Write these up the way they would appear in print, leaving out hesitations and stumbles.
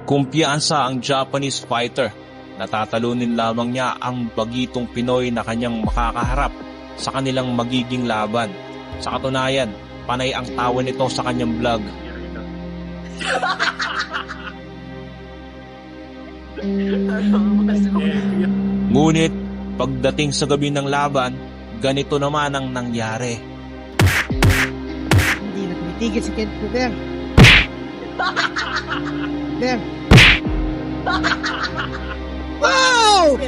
Kumpiyansa ang Japanese fighter. Natatalunin lamang niya ang bagitong Pinoy na kanyang makakaharap sa kanilang magiging laban. Sa katunayan, panay ang tawa nito sa kanyang vlog. Ngunit, pagdating sa gabi ng laban, ganito naman ang nangyari. Hindi na tumitigil si Kent Kuber. Kuber. Wow!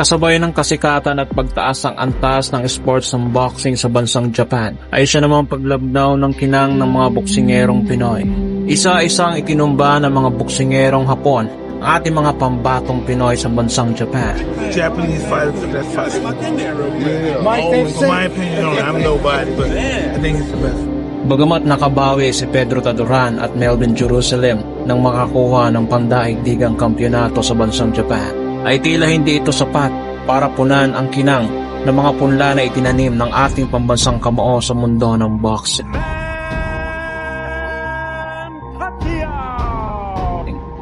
Kasabay ng kasikatan at pagtaas ng antas ng sports ng boxing sa bansang Japan, ay siya namang paglabnaw ng kinang ng mga boksingerong Pinoy. Isa-isang ikinumba ng mga boksingerong Hapon ang ating mga pambatong Pinoy sa bansang Japan. Japanese fighters that fight. For my opinion, I'm nobody, but I think it's the best. Bagamat nakabawi si Pedro Taduran at Melvin Jerusalem nang makakuha ng pandaigdigang kampyonato sa bansang Japan, ay tila hindi ito sapat para punan ang kinang ng mga punla na itinanim ng ating pambansang kamao sa mundo ng boxing.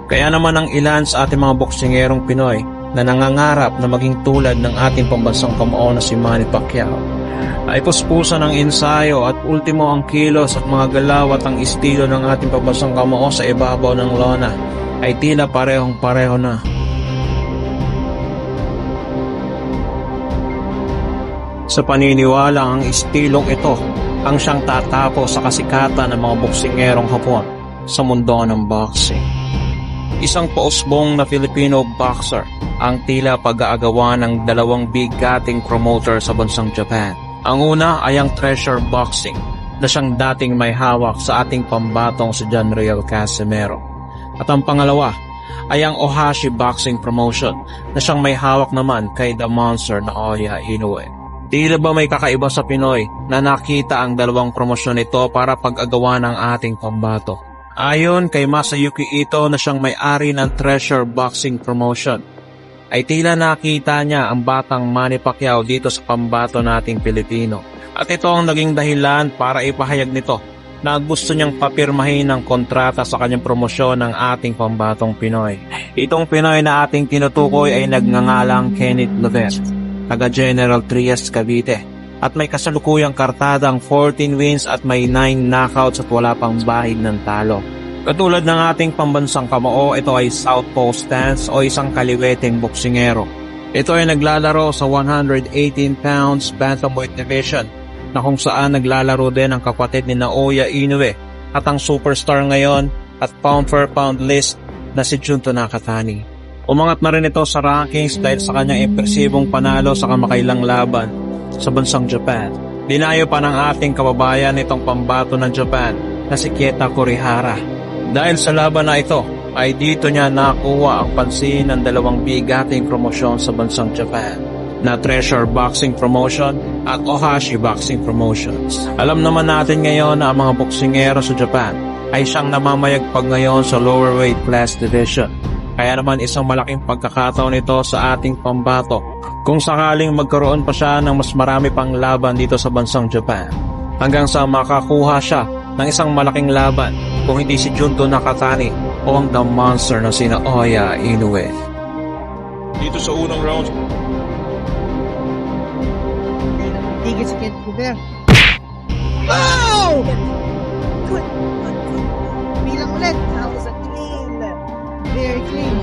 Kaya naman ang ilan sa ating mga boksingerong Pinoy na nangangarap na maging tulad ng ating pambansang kamao na si Manny Pacquiao ay puspusan ng ensayo at ultimo ang kilos at mga galaw at ang estilo ng ating pambansang kamao sa ibabaw ng lona ay tila parehong-pareho na. Sa paniniwala ang estilong ito ang siyang tatapos sa kasikatan ng mga boksingerong Hapon sa mundo ng boxing. Isang pausbong na Filipino boxer ang tila pag-aagawa ng dalawang bigating promoter sa bansang Japan. Ang una ay ang Treasure Boxing na siyang dating may hawak sa ating pambatong si John Riel Casimero. At ang pangalawa ay ang Ohashi Boxing Promotion na siyang may hawak naman kay The Monster na Oya Inoue. Tila ba may kakaiba sa Pinoy na nakita ang dalawang promosyon nito para pag-agawa ng ating pambato? Ayon kay Masayuki Ito na siyang may-ari ng Treasure Boxing Promotion, ay tila nakita niya ang batang Manny Pacquiao dito sa pambato nating Pilipino. At ito ang naging dahilan para ipahayag nito na gusto niyang papirmahin ng kontrata sa kanyang promosyon ng ating pambatong Pinoy. Itong Pinoy na ating tinutukoy ay nagngangalang Kenneth Lovet, taga General Trias, Cavite, at may kasalukuyang kartadang 14 wins at may 9 knockouts at wala pang bahid ng talo. Katulad ng ating pambansang kamao, ito ay southpaw stance o isang kaliweteng boksingero. Ito ay naglalaro sa 118 pounds bantamweight division na kung saan naglalaro din ang kapatid ni Naoya Inoue at ang superstar ngayon at pound for pound list na si Junto Nakatani. Umangat na rin ito sa rankings dahil sa kanyang impresibong panalo sa kamakailang laban sa bansang Japan. Dinayo pa ng ating kababayan itong pambato ng Japan na si Keta Kurihara. Dahil sa laban na ito, ay dito niya nakuha ang pansin ng dalawang bigating promosyon sa bansang Japan na Treasure Boxing Promotion at Ohashi Boxing Promotions. Alam naman natin ngayon na ang mga boksingero sa Japan ay siyang namamayagpag ngayon sa lower weight class division. Kaya naman isang malaking pagkakataon ito sa ating pambato kung sakaling magkaroon pa siya ng mas marami pang laban dito sa bansang Japan hanggang sa makakuha siya ng isang malaking laban kung hindi si Junto Nakatani o ang The Monster na sina Oya Inoue. Dito sa unang round, Hindi na tumitigil si Kent Kuber. Wow! Good. Bilang ulit. That was a clean. Very clean.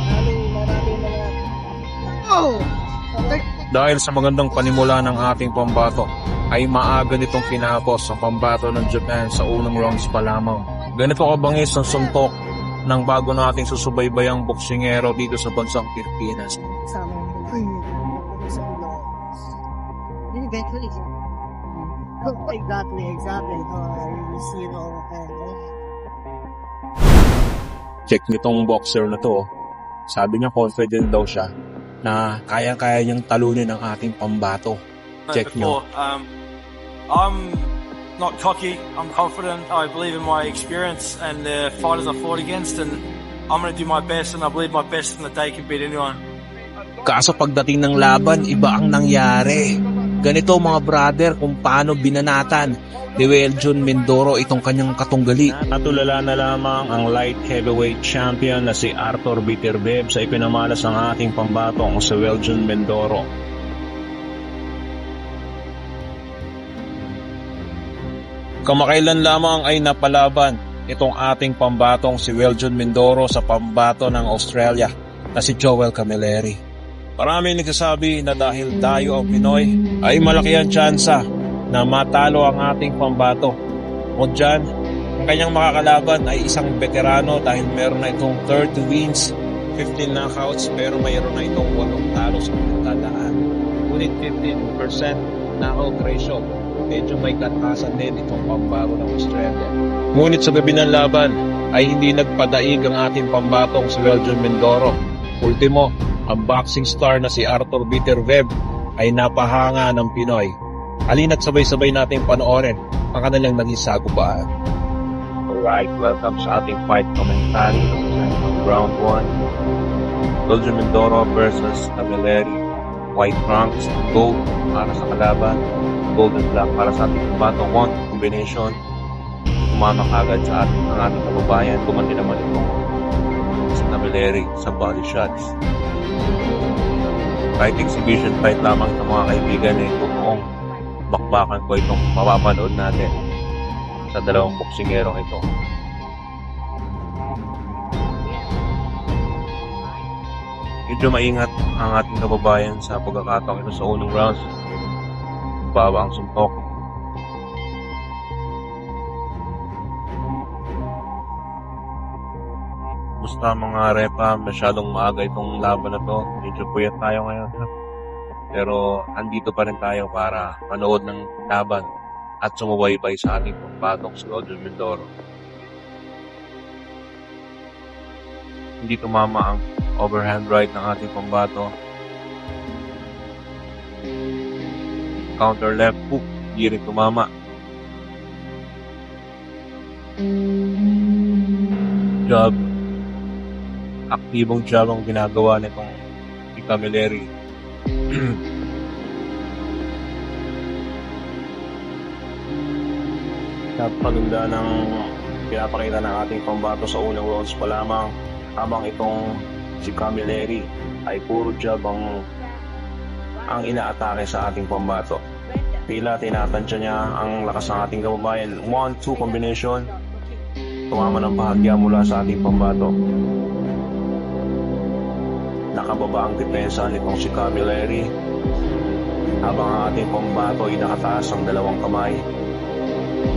Maraming mga... Oh! dahil sa magandang panimula ng ating pambato, ay maaga nitong kinapos ang pambato ng Japan sa unang rounds pa lamang. Ganito kabangis ang suntok ng bago nating susubaybayang boksingero dito sa bansang Pilipinas. Sama yung sa ulo. Then eventually, exactly. You see it all Check nitong boxer na to. Sabi niya confident daw siya na kaya-kaya niyang talunin ang ating pambato. Check nyo. I'm not cocky, I'm confident, I believe in my experience and the fighters I fought against, and I'm going to do my best, and I believe my best in the day can beat anyone. Kaso pagdating ng laban, iba ang nangyari. Ganito mga brother kung paano binanatan ni Weljon Mindoro itong kanyang katunggali. Natulala na lamang ang light heavyweight champion na si Arthur Biterbeb sa ipinamalas ng ating pambatong si Weljon Mindoro. Kamakailan lamang ay napalaban itong ating pambatong si Weljon Mindoro sa pambato ng Australia na si Joel Camilleri. Marami nagsasabi na dahil dayo ang Pinoy ay malaki ang tsansa na matalo ang ating pambato. O dyan, ang kanyang makakalaban ay isang veterano dahil meron na itong 30 wins, 15 knockouts, pero mayroon na itong 8 talo sa pagkadaan. Ngunit 15% knockout ratio. Medyo may katasan din itong pambato ng Australia. Ngunit sa gabi ng laban ay hindi nagpadaig ang ating pambatong si Weljon Mindoro. Ultimo, ang boxing star na si Arthur Biterbeb ay napahanga ng Pinoy. Halina't sabay-sabay natin panoorin ang kanilang naging sagupaan. Alright, welcome sa ating fight commentary ng round 1. Weljon Mindoro versus Camilleri. White trunks, gold para sa kalaban, gold and black para sa ating pambatong. One combination. Tumama kagad sa ating kababayan. Gumanti naman itong si Camilleri sa body shots. Fight exhibition fight lamang ng mga kaibigan eh, totoong bakbakan ko itong mapapanood natin sa dalawang boksingerong ito. Medyo maingat ang ating kababayan sa pagkakataong ito sa unang rounds. Baba ang suntok. Basta mga repa, masyadong maaga itong laban na to. Medyo puyat tayo ngayon. Pero andito pa rin tayo para manood ng laban at sumubaybay sa ating pambatong si Weljon Mindoro. Hindi tumama ang overhand right ng ating pambato. Counter left hook, hindi rin tumama. Jab. Aktibong jab ang ginagawa nitong si Camilleri. Napaganda ng pinapakita ng ating pambato sa unang rounds pa lamang, habang itong si Camilleri ay puro jab ang inaatake sa ating pambato. Tila tinatansya niya ang lakas ng ating kababayan. 1-2 combination. Tumama ng bahagya mula sa ating pambato. Nakababa ang depensa nitong si Camilleri, habang ang ating pambato ay nakataas ang dalawang kamay.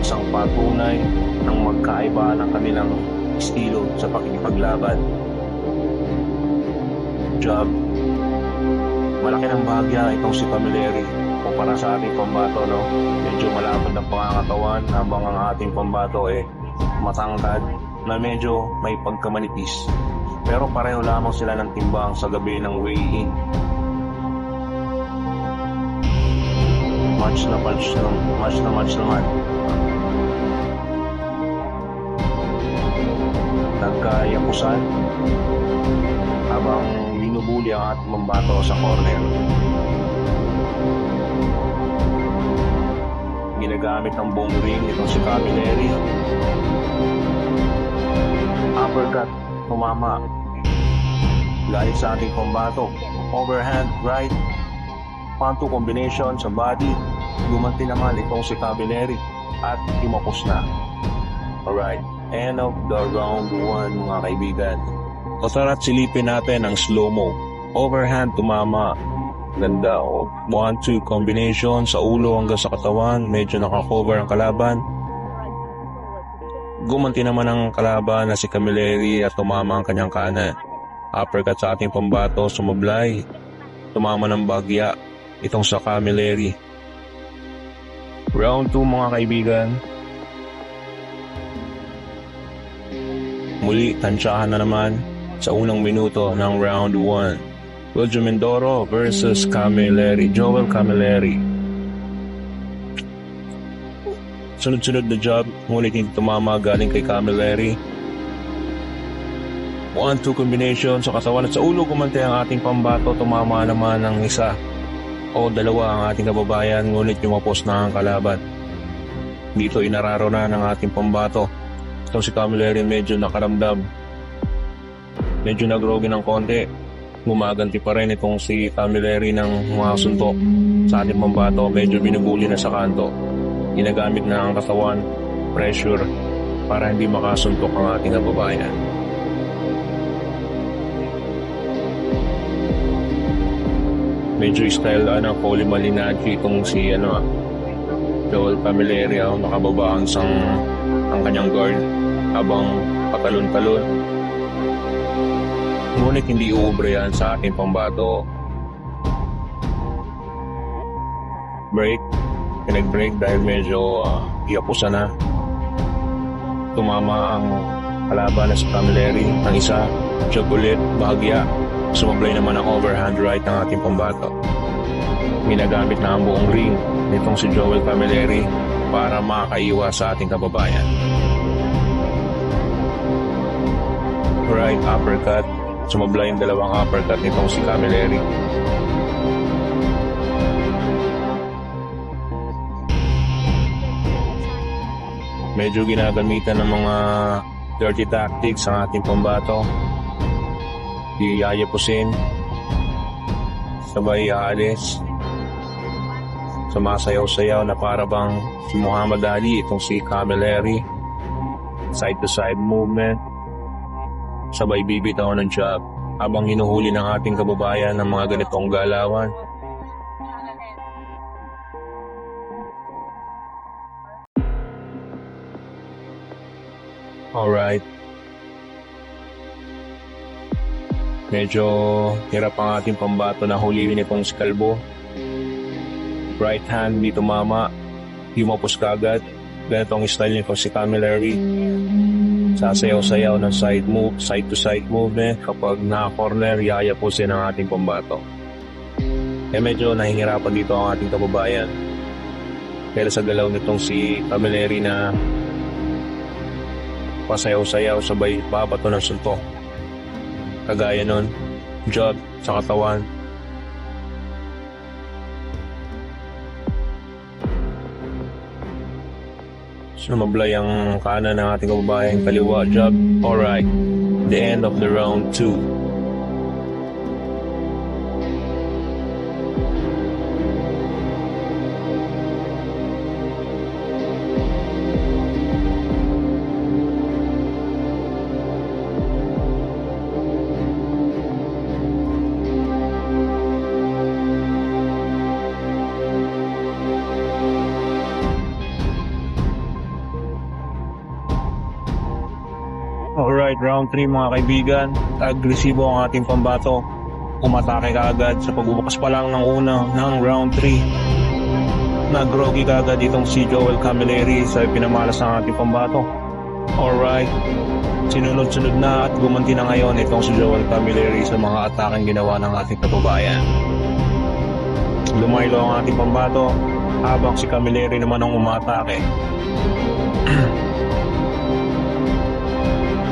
Isang patunay ng magkaiba ng kanilang estilo sa pakikipaglaban. Jab. Malaki ng bahagya itong si Camilleri kumpara sa ating pambato, no? Medyo malapad ang pangangatawan, habang ang ating pambato matangkad na medyo may pagkamanipis. Pero pareho lamang sila ng timbang sa gabi ng weigh-in. Match naman. Nagkayakusan habang binubuli ang ating pambato sa corner. Ginagamit ang buong ring itong si Camilleri. Uppercut, tumama. Galing sa ating pambato. Overhand right. 1-2 combination sa body. Gumanti naman itong si Camilleri at timapos na. Alright, end of the round 1 mga kaibigan. O tara't silipin natin ang slow-mo. Overhand, tumama. Ganda o 1-2 combination sa ulo hanggang sa katawan. Medyo nakakover ang kalaban. Gumanti naman ang kalaban na si Camilleri at tumama ang kanyang kanan. Uppercut sa ating pambato, sumablay. Tumama ng bagya itong sa Camilleri. Round 2 mga kaibigan. Muli, tansyahan na naman sa unang minuto ng round 1. Weljon Mindoro versus Camilleri. Joel Camilleri. Sunod-sunod na jab, ngunit hindi tumama galing kay Camilleri. 1-2 combination sa katawan at sa ulo gumante ang ating pambato. Tumama naman ng isa o dalawa ang ating kababayan, ngunit yumapos na ang kalaban. Dito inararo na ng ating pambato. Ito si Camilleri medyo nakaramdam. Medyo nagrogi ng konti. Gumaganti pa rin itong si Camilleri ng mga suntok sa ating pambato. Medyo binubuli na sa kanto. Ginagamit na ang katawan, pressure, para hindi makasuntok ang ating kababayan. Medyo style Paulie Malignaggi itong si Joel Camilleri, nakababa ang kanyang guard habang patalon-talon. Ngunit hindi uubre yan sa ating pambato. Break. Pinag-break dahil medyo iyapusan na. Tumama ang kalaban na si Camilleri. Ang isa, jog ulit, bahagya. Sumablay naman ang overhand right ng ating pambato. Ginagamit na ang buong ring nitong si Joel Camilleri para makaiwas sa ating kababayan. Right uppercut. Sumablay ang dalawang uppercut nitong si Camilleri. Medyo ginagamitan ng mga dirty tactics ang ating pambato. Iyayapusin, sabay aalis, sumasayaw-sayaw na para bang si Muhammad Ali itong si Camilleri. Side to side movement, sabay bibitaw ng jab habang hinuhuli ng ating kababayan ng mga ganitong galawan. Alright. Medyo hirap ang ating pambato na huliin itong si Calvo. Right hand, di tumama. Yumapos kagad. Ganitong style nito si Camilleri. Sasayaw-sayaw ng side move, side to side movement. Kapag na-corner, yayapusin ang ating pambato. Medyo nahihirapan dito ang ating kababayan. Kaya sa galaw nitong si Camilleri na pasayaw-sayaw sabay babato ng suntok. Kagaya nun, jab sa katawan. Sumablay ang kanan ng ating kababayan, kaliwa, jab. Alright, the end of the round 2. Alright, round 3 mga kaibigan. Agresibo ang ating pambato. Umatake kaagad sa pagbubukas pa lang ng una ng round 3. Nagrogi kaagad itong si Joel Camilleri sa pinamalas ng ating pambato. Alright, sinunod-sunod na at gumanti na ngayon itong si Joel Camilleri sa mga atakeng ginawa ng ating kababayan. Lumaylo ang ating pambato habang si Camilleri naman ang umatake.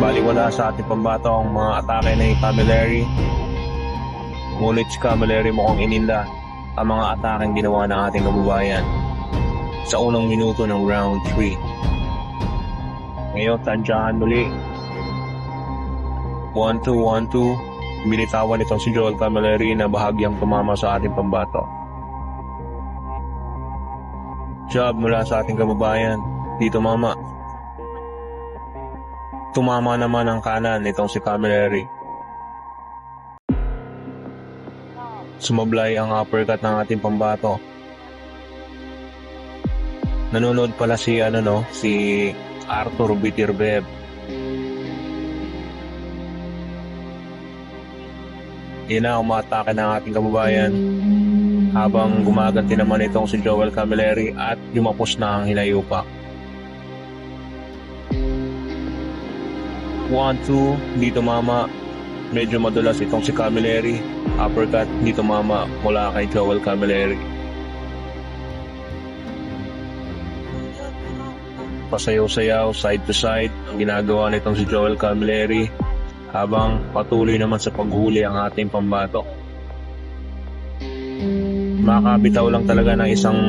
Baliwala sa ating pambato ang mga atake ni Camilleri. Ngunit si Camilleri mukhang ininda ang mga atake ginawa ng ating kababayan sa unang minuto ng round 3. Ngayon, tansyahan muli. 1-2, 1-2. Binitawan itong si Joel Camilleri na bahagyang tumama sa ating pambato. Jab mula sa ating kababayan. Dito mama. Tumama naman ang kanan nitong si Camilleri. Sumablay ang uppercut ng ating pambato. Nanonood pala si Arthur Bitirbev. Yan na, umatake ng ating kababayan habang gumaganti naman itong si Joel Camilleri at yumapos na ang hinayupak. 1-2, dito mama. Medyo madulas itong si Camilleri. Uppercut, dito mama mula kay Joel Camilleri. Pasayaw-sayaw, side to side ang ginagawa nitong si Joel Camilleri habang patuloy naman sa paghuli ang ating pambato. Makakabitaw lang talaga ng isang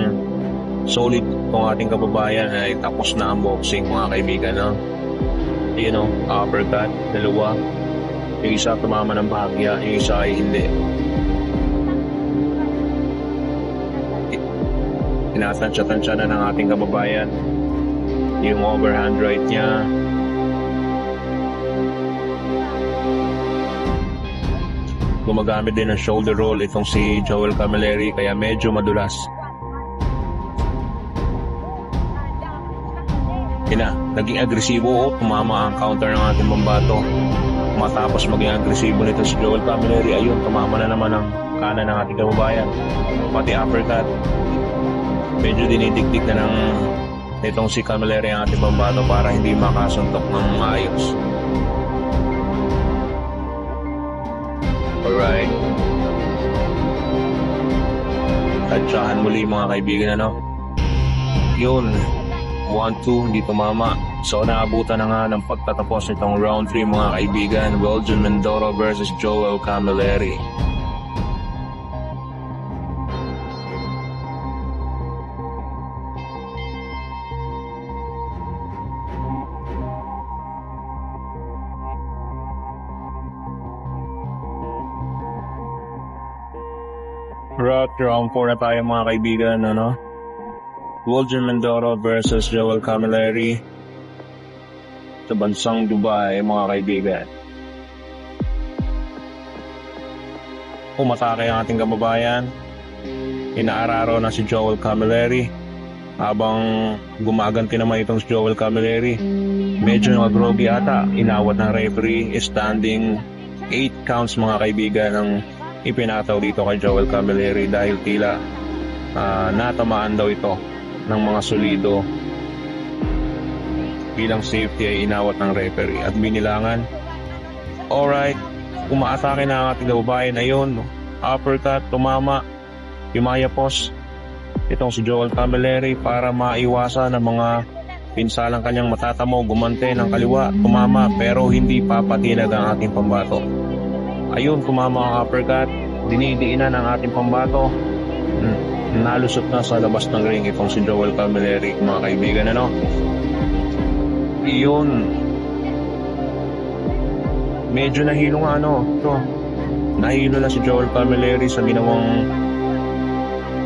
solid kung ating kababayan ay tapos na ang boxing, mga kaibigan, no? You know, uppercut, dalawa. Yung isa tumama ng bahagya, yung isa ay hindi. Tinatansya-tansya na ng ating kababayan yung overhand right niya. Gumagamit din ng shoulder roll itong si Joel Camilleri, kaya medyo madulas. Naging agresibo, tumama ang counter ng ating pambato. Matapos maging agresibo nito si Joel Camilleri, ayun, tumama na naman ang kanan ng ating kababayan. Pati uppercut. Medyo dinidikdik na ng nitong si Camilleri ang ating pambato para hindi makasuntok ng maayos. Alright. Tansyahan muli mga kaibigan, ano? Yun. 1-2, hindi tumama. So naabutan na nga ng pagtatapos nitong round 3 mga kaibigan. Weldon Mindoro versus Joel Camilleri. Round 4 na tayo mga kaibigan, ano? Weldon Mindoro versus Joel Camilleri sa bansang Dubai, mga kaibigan. Umatake ang ating kababayan. Inaararo na si Joel Camilleri habang gumaganti naman itong si Joel Camilleri. Medyo nag-groggy ata. Inawat ng referee, standing 8 counts mga kaibigan ang ipinataw dito kay Joel Camilleri dahil tila natamaan daw ito ng mga solido. Bilang safety ay inawat ng referee at binilangan. Alright, umaatake na ang ating kababayan. Ayun, uppercut, tumama, yumayapos itong si Joel Camilleri para maiwasan ng mga pinsalang kanyang matatamo. Gumante ng kaliwa, tumama, pero hindi papatinag ang ating pambato. Ayun, tumama ang uppercut, dinidiinan ang ating pambato. Nalusot na sa labas ng ring itong si Joel Camilleri, mga kaibigan, ano? Iyon. Medyo nahilo nga, ano? Ito. Nahilo na si Joel Camilleri sa ginawang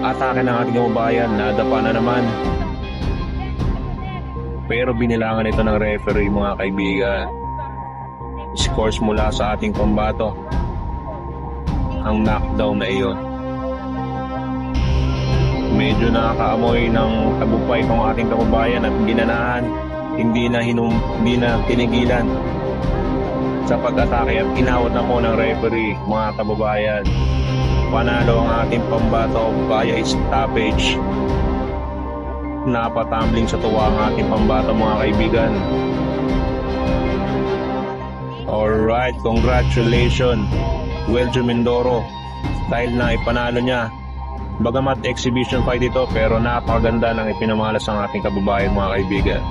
atake ng ating kababayan. Nadapa na naman. Pero binilangan ito ng referee, mga kaibigan. Scores mula sa ating pambato ang knockdown na iyon. Medyo nakakaamoy ng tagumpay itong ating kababayan at ginanahan. Hindi na tinigilan sa pag-atake at inawat na po ng referee, mga kababayan. Panalo ang ating pambato via stoppage. Napatambling sa tuwa ang ating pambato, mga kaibigan. Alright, congratulations Weldon Mindoro dahil na ipanalo niya. Bagamat exhibition fight ito, pero napakaganda ng ipinamalas ng ating kababayan, mga kaibigan.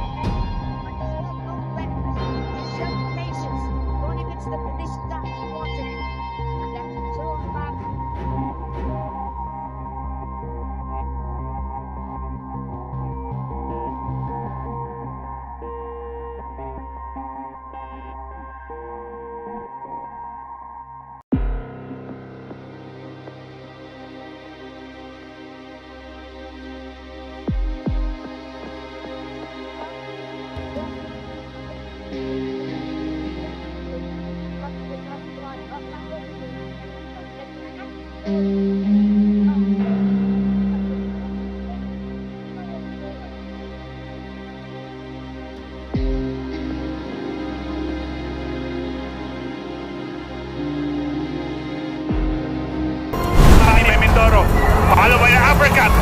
Mindoro, followed by the uppercut.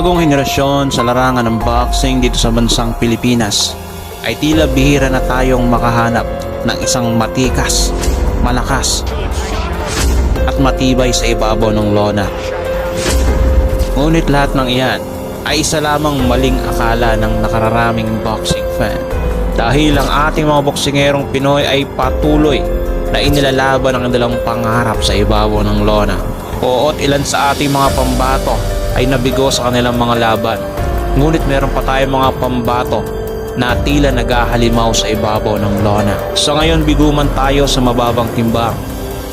bagong henerasyon sa larangan ng boxing dito sa bansang Pilipinas ay tila bihira na tayong makahanap ng isang matikas, malakas at matibay sa ibabaw ng lona. Ngunit lahat ng iyan ay isa lamang maling akala ng nakararaming boxing fan. Dahil ang ating mga boksingerong Pinoy ay patuloy na inilalaban ang kanilang pangarap sa ibabaw ng lona. At ilan sa ating mga pambato ay nabigo sa kanilang mga laban. Ngunit meron pa tayong mga pambato na tila naghahalimaw sa ibabaw ng lona. Sa ngayon biguman tayo sa mababang timbang.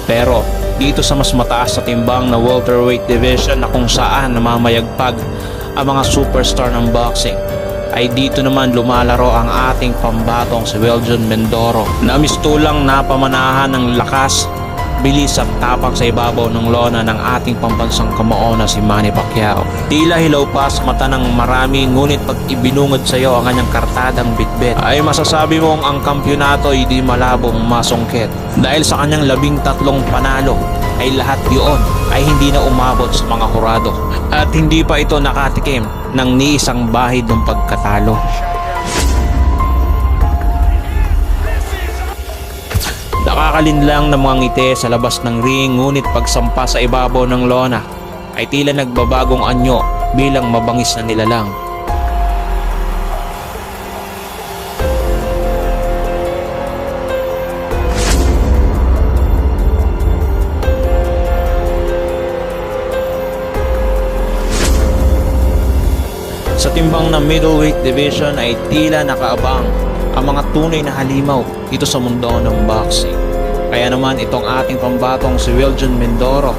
Pero dito sa mas mataas na timbang na welterweight division na kung saan namamayagpag ang mga superstar ng boxing, ay dito naman lumalaro ang ating pambatong si Weljon Mindoro na mistulang napamanahan ng lakas, bilis at tapang sa ibabaw ng lona ng ating pambansang kamao na si Manny Pacquiao. Tila hilaw pa sa mata ng marami, ngunit pag ibinungod sa iyo ang kanyang kartadang bitbit ay masasabi mong ang kampyonato ay di malabong masungkit. Dahil sa kanyang 13 panalo ay lahat yun ay hindi na umabot sa mga hurado at hindi pa ito nakatikim ng ni isang bahid ng pagkatalo. Nakakalinlang ng mga ngiti sa labas ng ring, ngunit pagsampa sa ibabaw ng lona ay tila nagbabagong anyo bilang mabangis na nilalang. Sa timbang ng middleweight division ay tila nakaabang ang mga tunay na halimaw dito sa mundo ng boxing. Kaya naman itong ating pambatong si Weljon Mindoro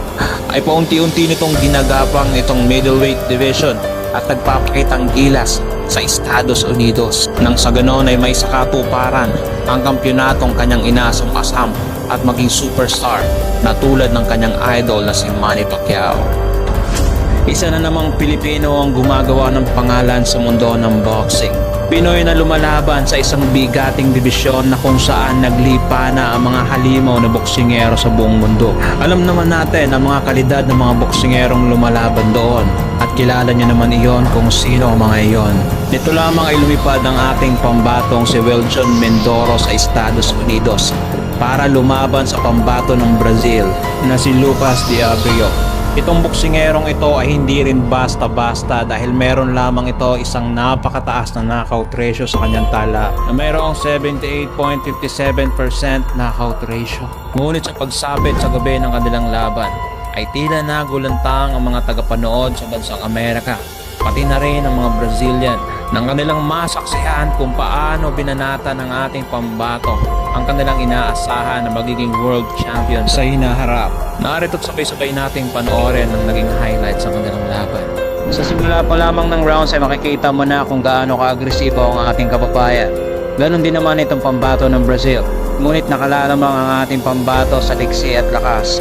ay paunti-unti nitong ginagapang itong middleweight division at nagpapakitang gilas sa Estados Unidos. Nang sa ganon ay may sakatuparan ang kampyonatong kanyang inasam-asam at maging superstar na tulad ng kanyang idol na si Manny Pacquiao. Isa na namang Pilipino ang gumagawa ng pangalan sa mundo ng boxing. Pinoy na lumalaban sa isang bigating dibisyon na kung saan naglipa na ang mga halimaw na boksingero sa buong mundo. Alam naman natin ang mga kalidad ng mga boksingerong lumalaban doon at kilala niyo naman iyon kung sino ang mga iyon. Nito lamang ay lumipad ang ating pambatong si Weljon Mindoro sa Estados Unidos para lumaban sa pambato ng Brazil na si Lucas Diabrio. Itong boksingerong ito ay hindi rin basta-basta dahil meron lamang ito isang napakataas na knockout ratio sa kanyang tala na mayroong 78.57% knockout ratio. Ngunit sa pagsabit sa gabi ng kanilang laban ay tila nagulantang ang mga tagapanood sa bansang Amerika, pati na rin ang mga Brazilian, ng kanilang masaksihan kung paano binanata ng ating pambato ang kanilang inaasahan na magiging world champion sa hinaharap. Narito't sabay-sabay nating panoorin ang naging highlights sa kanilang laban. Sa simula pa lamang ng rounds ay makikita mo na kung gaano ka-agresibo ang ating kababayan. Ganon din naman itong pambato ng Brazil. Ngunit nakalalamang ang ating pambato sa liksi at lakas.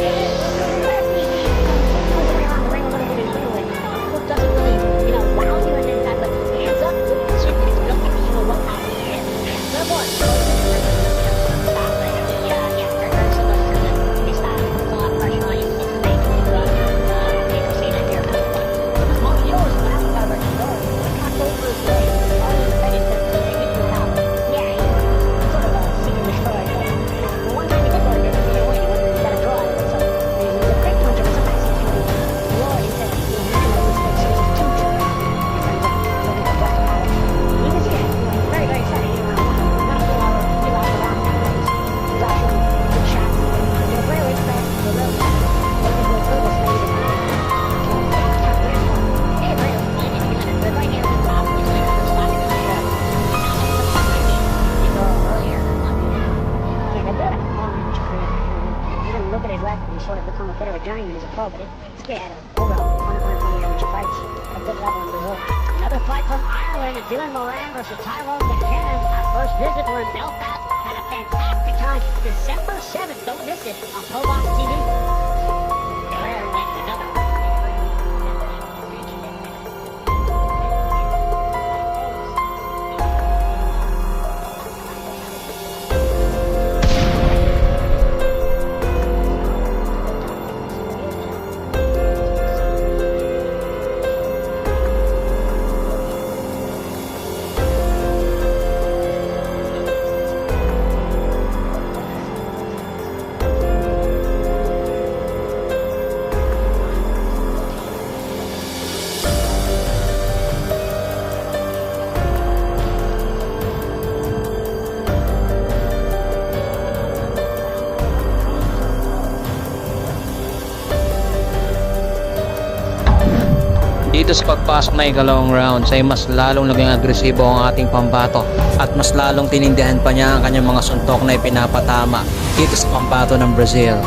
Sort of become a bit of a journeyman as a pro, but it's scared of overall 120 amateur fights at good level in Brazil. Another fight from Ireland, Dylan Moran versus Tyrone Buchanan. Our first visit, we're in Belfast. Had a fantastic time. December 7th, don't miss it on ProBox TV. Rare wins another. Dito sa pagpasok na ikalawang round ay mas lalong naging agresibo ang ating pambato at mas lalong tinindihan pa niya ang kanyang mga suntok na ipinapatama dito sa pambato ng Brazil.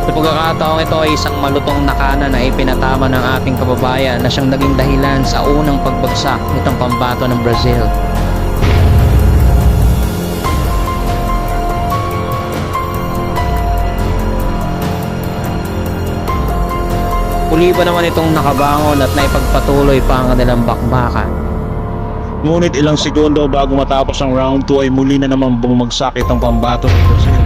Sa pagkakataong ito ay isang malutong nakana na ipinatama ng ating kababayan na siyang naging dahilan sa unang pagbagsak nitong pambato ng Brazil. Muli ba naman itong nakabangon at naipagpatuloy pa ang kanilang bakbakan. Ngunit ilang segundo bago matapos ang round 2 ay muli na naman bumagsak itong pambato ng Brazil.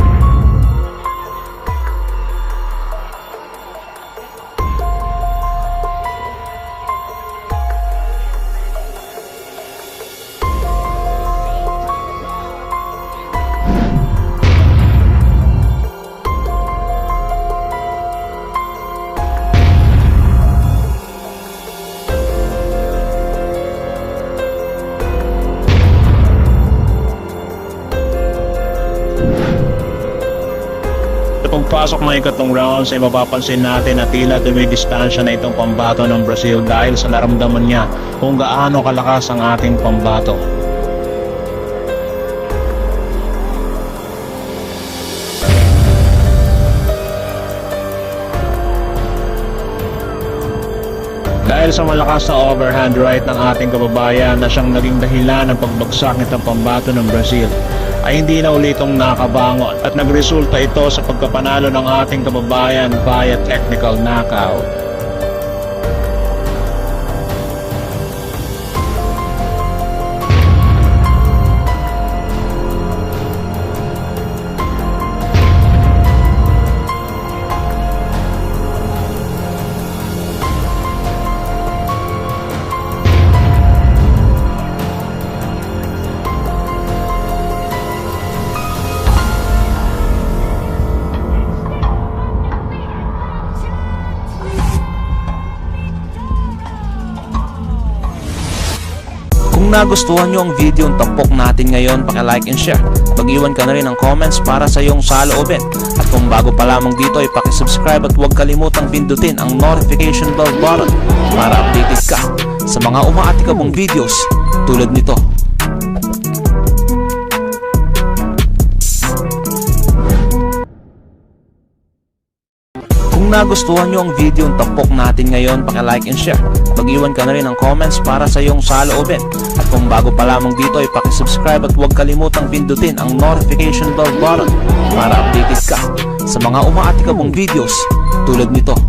Sa pagpasok ng ikatlong rounds ay mapapansin natin na tila dumidistansya na itong pambato ng Brazil dahil sa naramdaman niya kung gaano kalakas ang ating pambato. Dahil sa malakas na overhand right ng ating kababayan na siyang naging dahilan ng pagbagsak nitong pambato ng Brazil, ay hindi na ulitong nakabangon at nagresulta ito sa pagkapanalo ng ating kababayan via technical knockout. Kung nagustuhan nyo ang video ng tampok natin ngayon, paki-like and share. Pag-iwan ka na rin ng comments para sa iyong saloobin. At kung bago pa lamang dito ay paki-subscribe at huwag kalimutang pindutin ang notification bell button para updated ka sa mga umaatikabong videos tulad nito. Kung nagustuhan nyo ang video ng tampok natin ngayon, paki-like and share. Pag-iwan ka na rin ng comments para sa iyong saloobin. At kung bago pa lamang dito ay paki-subscribe at huwag kalimutang pindutin ang notification bell button para updated ka sa mga umaatikabong videos tulad nito.